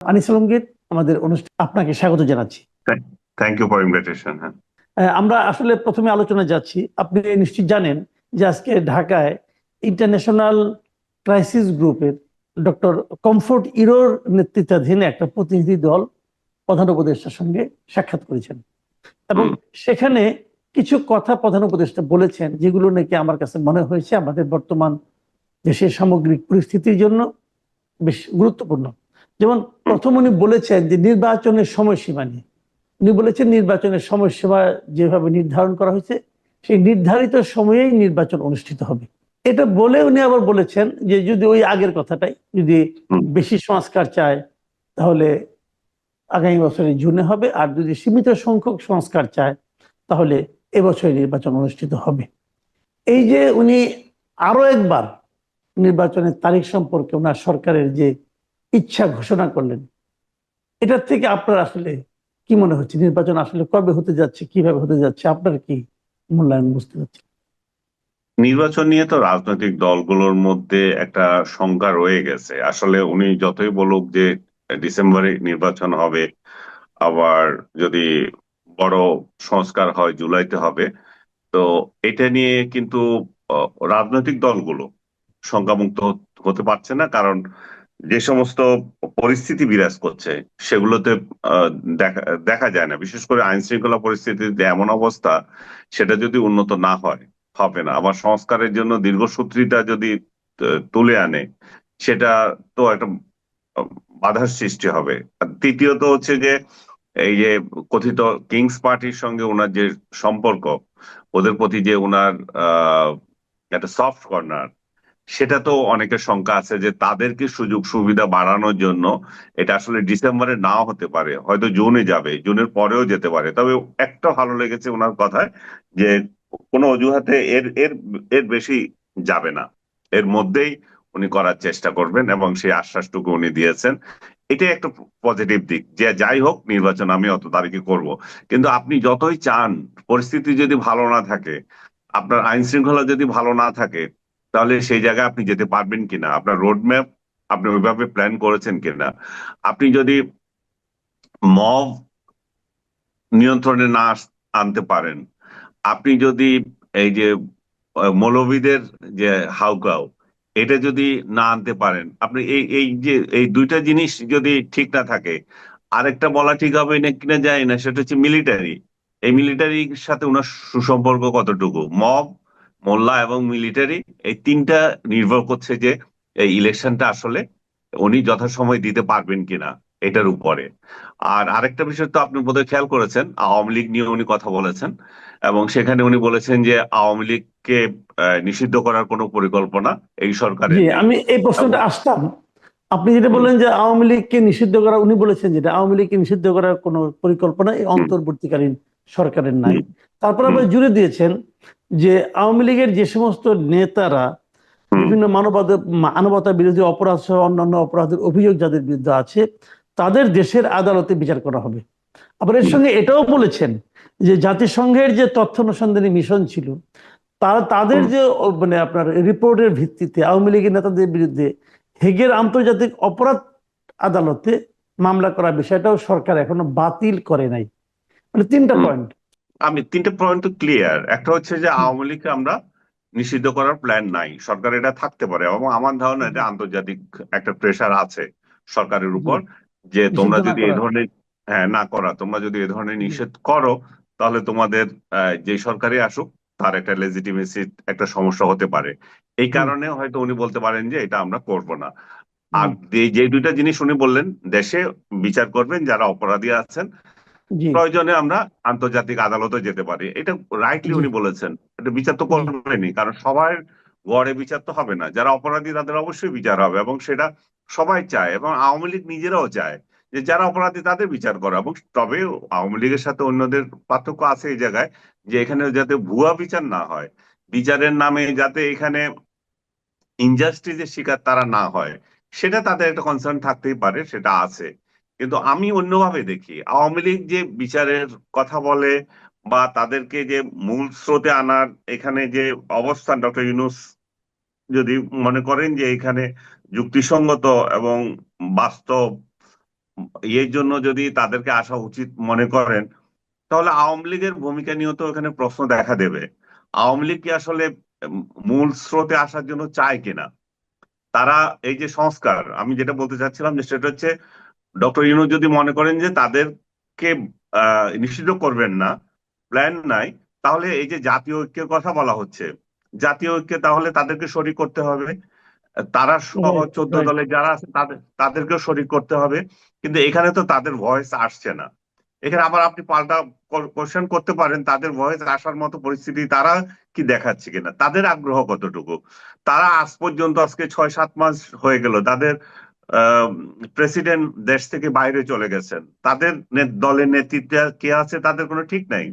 আনিস আলমগীর, আমাদের অনুষ্ঠান আপনাকে স্বাগত জানাচ্ছি। Thank you for invitation. হ্যাঁ, আমরা আসলে প্রথমে আলোচনা যাচ্ছি। আপনি নিশ্চিত জানেন যে আজকে ঢাকায় ইন্টারন্যাশনাল ক্রাইসিস গ্রুপের ডক্টর কমফোর্ট ইরোর নেতৃত্বাধীন একটা প্রতিনিধি দল প্রধান উপদেষ্টার সঙ্গে সাক্ষাৎ করেছেন এবং সেখানে কিছু কথা প্রধান উপদেষ্টা বলেছেন যেগুলো নাকি আমার কাছে মনে হয়েছে আমাদের বর্তমান দেশের সামগ্রিক পরিস্থিতির জন্য বেশ গুরুত্বপূর্ণ। যেমন প্রথম উনি বলেছেন যে নির্বাচনের সময়সীমা নিয়ে উনি বলেছেন নির্বাচনের সময়সীমা যেভাবে নির্ধারণ করা হয়েছে সেই নির্ধারিত সময়েই নির্বাচন অনুষ্ঠিত হবে। এটা বলে উনি আবার বলেছেন যে যদি ওই আগের কথাটাই যদি বেশি সংস্কার চায় তাহলে আগামী বছরের জুনে হবে, আর যদি সীমিত সংখ্যক সংস্কার চায় তাহলে এবছরে নির্বাচন অনুষ্ঠিত হবে। এই যে উনি আরো একবার নির্বাচনের তারিখ সম্পর্কে ওনার সরকারের যে ইচ্ছা ঘোষণা করলেন, এটার থেকে আপনার আসলে কি মনে হচ্ছে? নির্বাচন আসলে কবে হতে যাচ্ছে, কিভাবে হতে যাচ্ছে, আপনার কি মূল্যায়ন বুঝতে পারছি? নির্বাচন নিয়ে তো রাজনৈতিক দলগুলোর মধ্যে একটা শঙ্কা রয়ে গেছে। আসলে উনি যতই বলুক যে ডিসেম্বরে নির্বাচন হবে, আবার যদি বড় সংস্কার হয় জুলাইতে হবে, তো এটা নিয়ে কিন্তু রাজনৈতিক দলগুলো শঙ্কামুক্ত হতে পারছে না। কারণ যে সমস্ত পরিস্থিতি বিরাজ করছে সেগুলোতে আহ, দেখা দেখা যায় না। বিশেষ করে আইন শৃঙ্খলা পরিস্থিতিতে এমন অবস্থা, সেটা যদি উন্নত না হয় হবে না। আবার সংস্কারের জন্য দীর্ঘসূত্রিতা যদি তুলে আনে, সেটা তো একটা আহ, বাধার সৃষ্টি হবে। আর তৃতীয়ত হচ্ছে যে এই যে কথিত কিংস পার্টির সঙ্গে ওনার যে সম্পর্ক, ওদের প্রতি যে ওনার আহ একটা সফট কর্নার, সেটা তো অনেকের শঙ্কা আছে যে তাদেরকে সুযোগ সুবিধা বাড়ানোর জন্য এটা আসলে ডিসেম্বরে নাও হতে পারে, হয়তো জুনে যাবে, জুনের পরেও যেতে পারে। তবে একটা ভালো লেগেছে ওনার কথায় যে কোনো অজুহাতে এর এর এর বেশি যাবে না, এর মধ্যেই উনি করার চেষ্টা করবেন, এবং সেই আশ্বাসটুকু উনি দিয়েছেন। এটাই একটা পজিটিভ দিক যে যাই হোক নির্বাচন আমি অত তারিখে করব। কিন্তু আপনি যতই চান, পরিস্থিতি যদি ভালো না থাকে, আপনার আইন শৃঙ্খলা যদি ভালো না থাকে, তাহলে সেই জায়গায় আপনি যেতে পারবেন কিনা, আপনার রোড ম্যাপ আপনি ওইভাবে প্ল্যান করেছেন কিনা, আপনি যদি মব নিয়ন্ত্রণে না আনতে পারেন, আপনি যদি এই যে মৌলবীদের যে হাউকাউ, এটা যদি না আনতে পারেন, আপনি এই এই যে এই দুইটা জিনিস যদি ঠিক না থাকে, আরেকটা বলা ঠিক হবে না কিনা যায় না, সেটা হচ্ছে মিলিটারি। এই মিলিটারির সাথে ওনার সুসম্পর্ক কতটুকু, মব, মোল্লা এবং মিলিটারি, এই তিনটা নির্ভর করছে যে এই ইলেকশনটা আসলে উনি যথাসময় দিতে পারবেন কিনা এটার উপরে। আর আরেকটা বিষয় তো আপনি বোধহয় খেয়াল করেছেন, আওয়ামী লীগ নিয়ে উনি কথা বলেছেন, এবং সেখানে উনি বলেছেন যে আওয়ামী লীগকে নিষিদ্ধ করার কোনো পরিকল্পনা এই জি, সরকারের নেই। আমি এই এবং প্রশ্নটা আসতাম। আপনি যেটা হুম, বললেন যে আওয়ামী লীগকে নিষিদ্ধ করা, উনি বলেছেন যেটা আওয়ামী লীগকে নিষিদ্ধ করার কোনো পরিকল্পনা এই হুম, অন্তর্বর্তীকালীন সরকারের নাই। হুম, তারপর হুম, আবার জুড়ে দিয়েছেন যে আওয়ামী লীগের যে সমস্ত নেতারা হুম, বিভিন্ন মানবতা বিরোধী অপরাধ সহ অন্যান্য অপরাধের অভিযোগ যাদের বিরুদ্ধে আছে তাদের দেশের আদালতে বিচার করা হবে। আবার এর হুম, সঙ্গে এটাও বলেছেন যে জাতিসংঘের যে তথ্য অনুসন্ধানী মিশন ছিল তারা তাদের হুম, যে মানে আপনার রিপোর্টের ভিত্তিতে আওয়ামী লীগের নেতাদের বিরুদ্ধে হেগের আন্তর্জাতিক অপরাধ আদালতে মামলা করার বিষয়টাও সরকার এখনো বাতিল করে নাই। মানে তিনটা হুম। পয়েন্ট। আমি তিনটে পয়েন্ট তো ক্লিয়ার। একটা হচ্ছে যে আওয়ামী লীগকে আমরা নিষিদ্ধ করার প্ল্যান নাই, সরকার এটা থাকতে পারে, এবং আমার ধারণা এটা আন্তর্জাতিক একটা প্রেশার আছে সরকারের জি, উপর, যে নিষিদ্ধ তোমরা না যদি এই করার। ধরনের, হ্যাঁ, না করা, তোমরা যদি এই ধরনের জি, নিষেধ করো, তাহলে তোমাদের যে সরকারই আসুক তার একটা লেজিটিমেসি একটা সমস্যা হতে পারে। এই জি, কারণে হয়তো উনি বলতে পারেন যে এটা আমরা করব না। জি, আর যে দুইটা জিনিস উনি বললেন, দেশে বিচার করবেন যারা অপরাধী আছেন, জি, প্রয়োজনে আমরা আন্তর্জাতিক আদালতে যেতে পারি, এটা রাইটলি জি, উনি বলেছেন। এটা বিচার তো জি, করবেনি, কারণ সবার গড়ে বিচার তো হবে না, যারা অপরাধী তাদের অবশ্যই বিচার হবে, এবং সেটা সবাই চায়, এবং আওয়ামী লীগ নিজেরাও চায় যে যারা অপরাধী তাদের বিচার করা। এবং তবে আওয়ামী লীগের সাথে অন্যদের পার্থক্য আছে এই জায়গায়, যে এখানে যাতে ভুয়া বিচার না হয়, বিচারের নামে যাতে এখানে ইনজাস্টিসের শিকার তারা না হয়, সেটা তাদের একটা কনসার্ন থাকতেই পারে, সেটা আছে। কিন্তু আমি অন্যভাবে দেখি, আওয়ামী লীগ যে বিচারের কথা বলে বা তাদেরকে যে মূল স্রোতে আনার এখানে যে অবস্থান, ডক্টর ইউনূস যদি মনে করেন যে এখানে যুক্তিসঙ্গত এবং বাস্তব ইয়ের জন্য যদি তাদেরকে আসা উচিত মনে করেন, তাহলে আওয়ামী লীগের ভূমিকা নিয়েও তো এখানে প্রশ্ন দেখা দেবে। আওয়ামী লীগ কি আসলে মূল স্রোতে আসার জন্য চায় কিনা? তারা এই যে সংস্কার, আমি যেটা বলতে চাচ্ছিলাম যে সেটা হচ্ছে, ডক্টর ইউনূস যদি মনে করেন যে তাদেরকে নিষিদ্ধ করবেন না, প্ল্যান নাই, তাহলে এই যে জাতীয় ঐক্যের কথা বলা হচ্ছে, জাতীয় ঐক্যে তাহলে তাদেরকে শরিক করতে হবে। তারা সহ রাইট, 14 রাইট। দলে যারা আছে তাদেরকেও শরিক করতে হবে। কিন্তু এখানে তো তাদের ভয়েস আসছে না। এখানে আবার আপনি পাল্টা কোশ্চেন করতে পারেন, তাদের ভয়েস আসার মতো পরিস্থিতি তারা কি দেখাচ্ছে কিনা, তাদের আগ্রহ কতটুকু। তারা আজ পর্যন্ত, আজকে 6-7 মাস হয়ে গেল, তাদের প্রেসিডেন্ট দেশ থেকে বাইরে চলে গেছেন, তাদের দলের নেতৃত্বে কে আছে তাদের কোনো ঠিক নাই।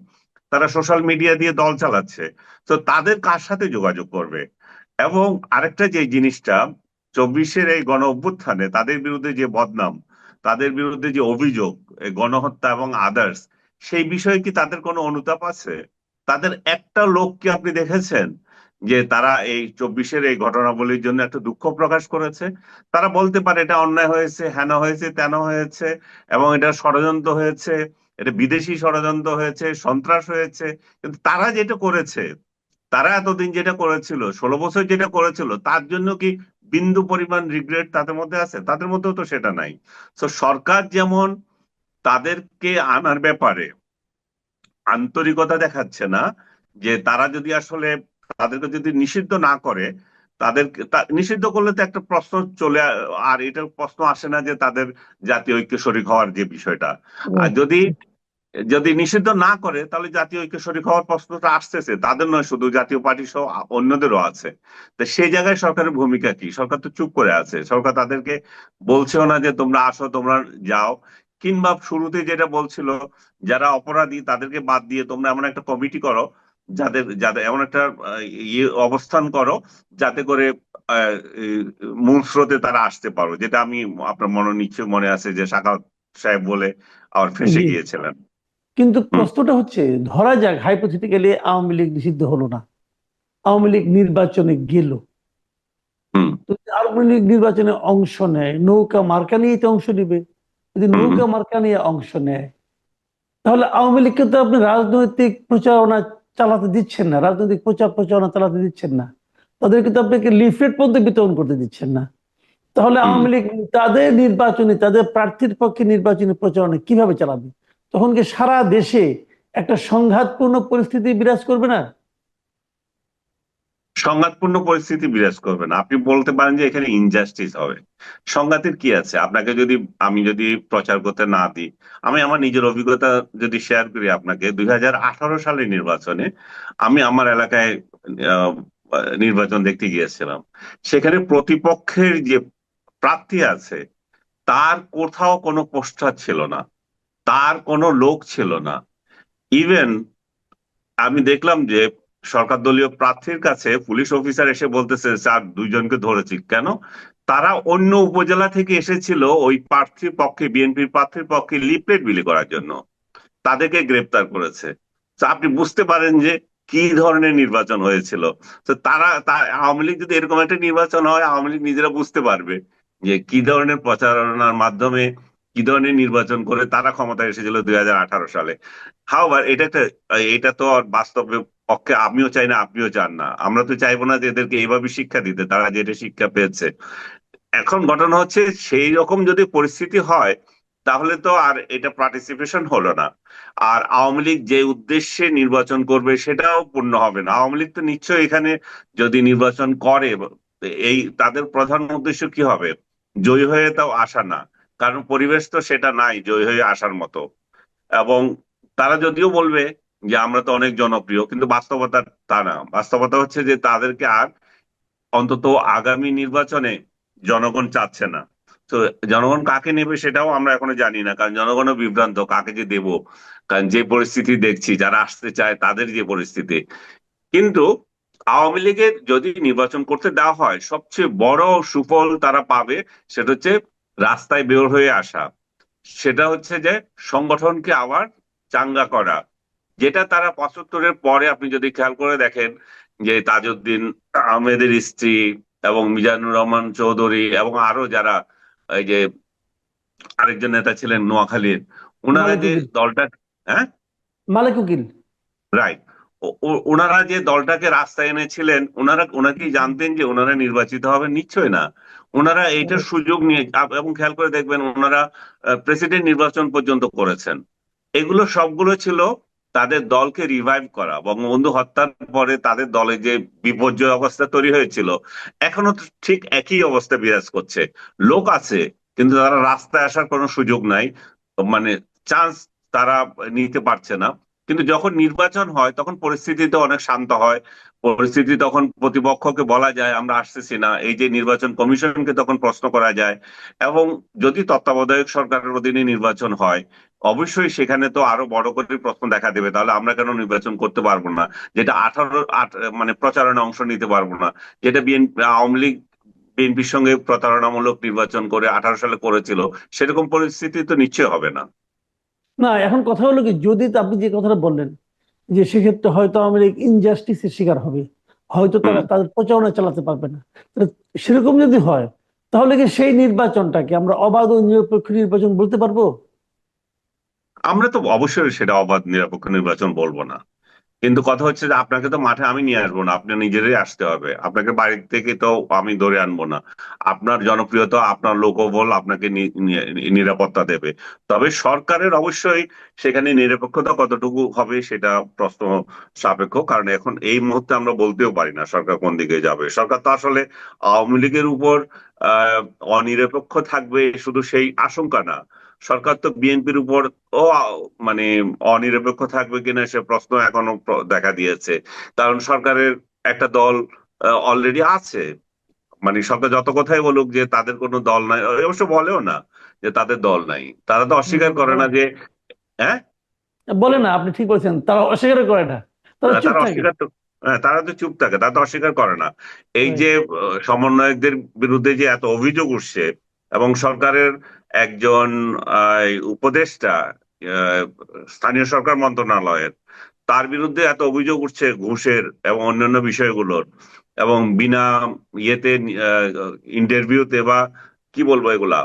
তারা সোশ্যাল মিডিয়া দিয়ে দল চালাচ্ছে। তো তাদের কার সাথে যোগাযোগ করবে? এবং আরেকটা যে জিনিসটা, 24-এর এই গণ অভ্যুত্থানে তাদের বিরুদ্ধে যে বদনাম, তাদের বিরুদ্ধে যে অভিযোগ, এই গণহত্যা এবং আদার্স, সেই বিষয়ে কি তাদের কোনো অনুতাপ আছে? তাদের একটা লোক কি আপনি দেখেছেন যে তারা এই 24-এর এই ঘটনাবলীর জন্য একটা দুঃখ প্রকাশ করেছে? তারা বলতে পারে এটা অন্যায় হয়েছে, হেন হয়েছে, তেন হয়েছে, এবং এটা ষড়যন্ত্র হয়েছে, এটা বিদেশি ষড়যন্ত্র হয়েছে, সন্ত্রাস হয়েছে। কিন্তু তারা যেটা করেছে, তারা এতদিন যেটা করেছিল, 16 বছর যেটা করেছিল, তার জন্য কি বিন্দু পরিমাণ রিগ্রেট তাদের মধ্যে আছে? তাদের মধ্যেও তো সেটা নাই। তো সরকার যেমন তাদেরকে আনার ব্যাপারে আন্তরিকতা দেখাচ্ছে না, যে তারা যদি আসলে তাদেরকে যদি নিষিদ্ধ না করে, তাদেরকে নিষিদ্ধ করলে তো একটা প্রশ্ন চলে আর এটার প্রশ্ন আসে না যে তাদের জাতীয় ঐক্য শরিক হওয়ার যে বিষয়টা। আর রাইট। যদি যদি নিষিদ্ধ না করে, তাহলে জাতীয় ঐক্য শরিক হওয়ার প্রশ্নটা আসতেছে, তাদের নয় শুধু, জাতীয় পার্টি সহ অন্যদেরও আছে। তো সেই জায়গায় সরকারের ভূমিকা কি? সরকার তো চুপ করে আছে, সরকার তাদেরকে বলছেও না যে তোমরা আসো, তোমরা যাও। কিংবা শুরুতে যেটা বলছিল, যারা অপরাধী তাদেরকে বাদ দিয়ে তোমরা এমন একটা কমিটি করো, যাদের যাদের এমন একটা অবস্থান করো, যাতে করে আহ, এই মূল স্রোতে তারা আসতে পারো, যেটা আমি, আপনার নিশ্চয় মনে আছে যে সাখাওয়াত সাহেব বলে আবার ফেঁসে জি। গিয়েছিলেন। কিন্তু হুম। প্রশ্নটা হচ্ছে, ধরা যাক হাইপোথেটিক্যালি আওয়ামী লীগ নিষিদ্ধ হলো না, আওয়ামী লীগ নির্বাচনে গেল। হুম। তো আওয়ামী লীগ নির্বাচনে অংশ নেয়, নৌকা মার্কা নিয়ে তো অংশ নিবে। যদি হুম। নৌকা মার্কা নিয়ে অংশ নেয়, তাহলে আওয়ামী লীগকে তো আপনি রাজনৈতিক প্রচারণা চালাতে দিচ্ছেন না, রাজনৈতিক প্রচার প্রচারণা চালাতে দিচ্ছেন না। তাদেরকে তো আপনাকে লিফলেট পর্যন্ত বিতরণ করতে দিচ্ছেন না। তাহলে হুম। আওয়ামী লীগ তাদের নির্বাচনী, তাদের প্রার্থীর পক্ষে নির্বাচনী প্রচারণা কিভাবে চালাবে? তখন কি সারা দেশে একটা সংঘাতপূর্ণ পরিস্থিতি বিরাজ করবে না? সংঘাতপূর্ণ পরিস্থিতি বিরাজ করবে না, আপনি বলতে পারেন যে এখানে ইনজাস্টিস হবে। সংঘাতের কি আছে? আপনাকে যদি, আমি যদি প্রচার করতে না দিই, আমি আমার নিজের অভিজ্ঞতা যদি শেয়ার করি আপনাকে, 2018 সালের নির্বাচনে আমি আমার এলাকায় আহ, নির্বাচন দেখতে গিয়েছিলাম। সেখানে প্রতিপক্ষের যে প্রার্থী আছে, তার কোথাও কোনো পোস্টার ছিল না, তার কোনো লোক ছিল না। ইভেন আমি দেখলাম যে সরকার দলীয় প্রার্থীর কাছে পুলিশ অফিসার এসে বলতেছে, স্যার 2 জনকে ধরেছি। কেন? তারা অন্য উপজেলা থেকে এসেছিল ওই প্রার্থীর পক্ষে, বিএনপির প্রার্থীর পক্ষে লিফলেট বিলি করার জন্য, তাদেরকে গ্রেপ্তার করেছে। তো আপনি বুঝতে পারেন যে কি ধরনের নির্বাচন হয়েছিল। তো আওয়ামী লীগ যদি এরকম একটা নির্বাচন হয়, আওয়ামী লীগ নিজেরা বুঝতে পারবে যে কি ধরনের প্রচারণার মাধ্যমে, কি ধরনের নির্বাচন করে তারা ক্ষমতায় এসেছিল 2018 সালে। হাওয়ার এটা তো আর বাস্তবে পক্ষে আমিও চাই না, আপনিও চান না, আমরা তো চাইবো না যে এদেরকে এইভাবে শিক্ষা দিতে, তারা যেটা শিক্ষা পেয়েছে। এখন ঘটনা হচ্ছে, সেই রকম যদি পরিস্থিতি হয়, তাহলে তো আর এটা পার্টিসিপেশন হলো না। আর আওয়ামী লীগ যে উদ্দেশ্যে নির্বাচন করবে সেটাও পূর্ণ হবে না। আওয়ামী লীগ তো নিশ্চয়ই এখানে যদি নির্বাচন করে, এই তাদের প্রধান উদ্দেশ্য কি হবে? জয়ী হয়ে তাও আসা না, কারণ পরিবেশ তো সেটা নাই জয়ী হয়ে আসার মতো। এবং তারা যদিও বলবে যে আমরা তো অনেক জনপ্রিয়, কিন্তু বাস্তবতা তা না। বাস্তবতা হচ্ছে যে তাদেরকে আর অন্তত আগামী নির্বাচনে জনগণ চাচ্ছে না। তো জনগণ কাকে নেবে সেটাও আমরা এখনো জানি না, কারণ জনগণও বিভ্রান্ত কাকে যে দেব। কারণ যে পরিস্থিতি দেখছি, যারা আসতে চায় তাদের যে পরিস্থিতি। কিন্তু আওয়ামী লীগের যদি নির্বাচন করতে দেওয়া হয়, সবচেয়ে বড় সুফল তারা পাবে, সেটা হচ্ছে রাস্তায় বের হয়ে আসা। সেটা হচ্ছে যে সংগঠনকে আবার চাঙ্গা করা, যেটা তারা 75-এর পরে আপনি যদি খেয়াল করে দেখেন, যে তাজউদ্দিন আহমেদের স্ত্রী এবং মিজানুর রহমান চৌধুরী এবং আরো যারা, এই যে আরেকজন নেতা ছিলেন নোয়াখালীর, ওনারা মালেক যে উকিল। দলটা, হ্যাঁ, মালেক উকিল। রাইট, ওনারা যে দলটাকে রাস্তায় এনেছিলেন, ওনারা কি জানতেন যে ওনারা নির্বাচিত হবেন? নিশ্চয় না। ওনারা এইটার সুযোগ নিয়ে, এবং খেয়াল করে দেখবেন ওনারা প্রেসিডেন্ট নির্বাচন পর্যন্ত করেছেন। এগুলো সবগুলো ছিল তাদের দলকে রিভাইভ করা। বঙ্গবন্ধু হত্যার পরে তাদের দলে যে বিপর্যয় অবস্থা তৈরি হয়েছিল, এখনো তো ঠিক একই অবস্থা বিরাজ করছে। লোক আছে, কিন্তু তারা রাস্তায় আসার কোনো সুযোগ নাই, মানে চান্স তারা নিতে পারছে না। কিন্তু যখন নির্বাচন হয় তখন পরিস্থিতি তো অনেক শান্ত হয়। পরিস্থিতি তখন প্রতিপক্ষকে বলা যায় আমরা আসতেছি না, এই যে নির্বাচন কমিশনকে তখন প্রশ্ন করা যায়। এবং যদি তত্ত্বাবধায়ক সরকারের অধীনে নির্বাচন হয়, অবশ্যই সেখানে তো আরো বড় করে প্রশ্ন দেখা দেবে, তাহলে আমরা কেন নির্বাচন করতে পারবো না? যেটা মানে প্রচারণা অংশ নিতে পারবো না, যেটা আওয়ামী লীগ বিএনপির সঙ্গে প্রতারণামূলক নির্বাচন করে 18 সালে করেছিল, সেরকম পরিস্থিতি তো নিশ্চয় হবে না। না, এখন কথা হলো কি, যদি তো আপনি যে কথাটা বললেন যে সেক্ষেত্রে হয়তো আওয়ামী লীগ ইনজাস্টিসের শিকার হবে, হয়তো হুম। তারা তাদের প্রচারণা চালাতে পারবে না। তাহলে সেরকম যদি হয়, তাহলে কি সেই নির্বাচনটাকে আমরা অবাধ ও নিরপেক্ষ নির্বাচন বলতে পারবো? আমরা তো অবশ্যই সেটা অবাধ নিরপেক্ষ নির্বাচন বলবো না, কিন্তু কথা হচ্ছে যে আপনাকে তো মাঠে আমি নিয়ে আসবো না, আপনি নিজেরই আসতে হবে। আপনাকে বাড়ি থেকে তো আমি ধরে আনবো না। আপনার জনপ্রিয়তা, আপনার লোকবল আপনাকে নিরাপত্তা দেবে। তবে সরকারের অবশ্যই সেখানে নিরপেক্ষতা কতটুকু হবে সেটা প্রশ্ন সাপেক্ষ, কারণ এখন এই মুহূর্তে আমরা বলতেও পারি না সরকার কোন দিকে যাবে। সরকার তো আসলে আওয়ামী লীগের উপর আহ অনিরপেক্ষ থাকবে শুধু সেই আশঙ্কা না, সরকার তো বিএনপির উপর ও মানে অনিরপেক্ষ থাকবে কিনা সে প্রশ্ন এখনো দেখা দিয়েছে। কারণ সরকারের একটা দল অলরেডি আছে। মানে সরকার যত কথাই বলুক যে তাদের কোনো দল নাই, অবশ্য বলেও না যে তাদের দল নাই, তারা তো অস্বীকার করে না যে, হ্যাঁ, বলে না, আপনি ঠিক বলছেন, তারা অস্বীকার করে না, তারা চুপ তারা থাকে। অস্বীকার তো, হ্যাঁ, তারা তো চুপ থাকে, তারা তো অস্বীকার করে না। এই Right. যে সমন্বয়কদের বিরুদ্ধে যে এত অভিযোগ উঠছে, এবং সরকারের একজন উপদেষ্টা, আহ, স্থানীয় সরকার মন্ত্রণালয়ের, তার বিরুদ্ধে এত অভিযোগ উঠছে ঘুষের এবং অন্যান্য বিষয়গুলোর, এবং বিনা ইয়েতে ইন্টারভিউতে বা কি বলবো এগুলা,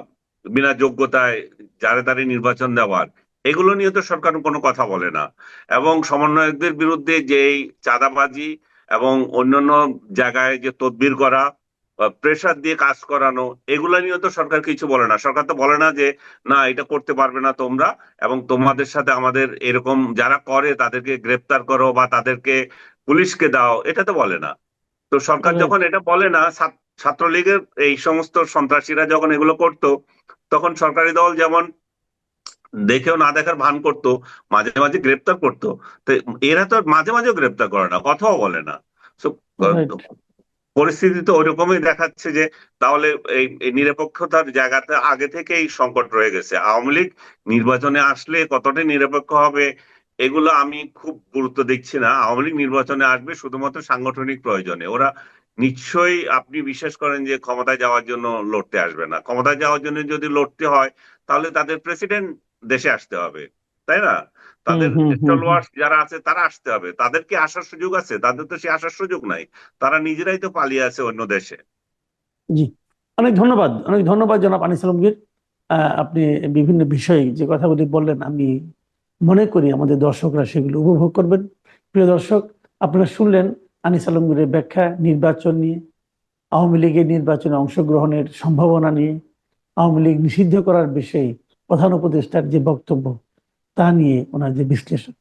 বিনা যোগ্যতায় যারে তারে নির্বাচন দেওয়ার, এগুলো নিয়ে তো সরকার কোনো কথা বলে না। এবং সমন্বয়কদের বিরুদ্ধে যেই চাঁদাবাজি এবং অন্যান্য জায়গায় যে তদবির করা, প্রেসার দিয়ে কাজ করানো, এগুলা নিয়ে তো সরকার কিছু বলে না। সরকার তো বলে না যে না এটা করতে পারবে না তোমরা, এবং তোমাদের সাথে আমাদের এরকম যারা করে তাদেরকে গ্রেপ্তার করো বা তাদেরকে পুলিশকে দাও, এটা তো বলে না। তো সরকার Right. যখন এটা বলে না, ছাত্রলীগের এই সমস্ত সন্ত্রাসীরা যখন এগুলো করতো, তখন সরকারি দল যেমন দেখেও না দেখার ভান করতো, মাঝে মাঝে গ্রেপ্তার করতো। তো এরা তো মাঝে মাঝেও গ্রেপ্তার করে না, কথাও বলে না। So, Right. পরিস্থিতি তো ওইরকমই দেখাচ্ছে যে তাহলে এই নিরপেক্ষতার জায়গাতে আগে থেকেই সংকট রয়ে গেছে। আওয়ামী লীগ নির্বাচনে আসলে কতটা নিরপেক্ষ হবে এগুলো আমি খুব গুরুত্ব দিচ্ছি না। আওয়ামী লীগ নির্বাচনে আসবে শুধুমাত্র সাংগঠনিক প্রয়োজনে। ওরা নিশ্চয়ই, আপনি বিশ্বাস করেন যে ক্ষমতায় যাওয়ার জন্য লড়তে আসবে না? ক্ষমতায় যাওয়ার জন্য যদি লড়তে হয় তাহলে তাদের প্রেসিডেন্ট দেশে আসতে হবে, তাই না? হুম, তাদের হুম, হুম, হুম। স্টলওয়ার্স যারা আছে তারা আসতে হবে। তাদের কি আসার সুযোগ আছে? তাদের তো সে আসার সুযোগ নাই। তারা নিজেরাই তো পালিয়ে আছে অন্য দেশে। জি, অনেক ধন্যবাদ, অনেক ধন্যবাদ জনাব আনিস আলমগীর। আপনি বিভিন্ন বিষয়ে যে কথাগুলি বললেন, আমি মনে করি আমাদের দর্শকরা সেগুলো উপভোগ করবেন। প্রিয় দর্শক, আপনারা শুনলেন আনিস আলমগীরের ব্যাখ্যা নির্বাচন নিয়ে, আওয়ামী লীগের নির্বাচনে অংশগ্রহণের সম্ভাবনা নিয়ে, আওয়ামী লীগ নিষিদ্ধ করার বিষয়ে প্রধান উপদেষ্টার যে বক্তব্য তা নিয়ে ওনার যে বিশ্লেষণ।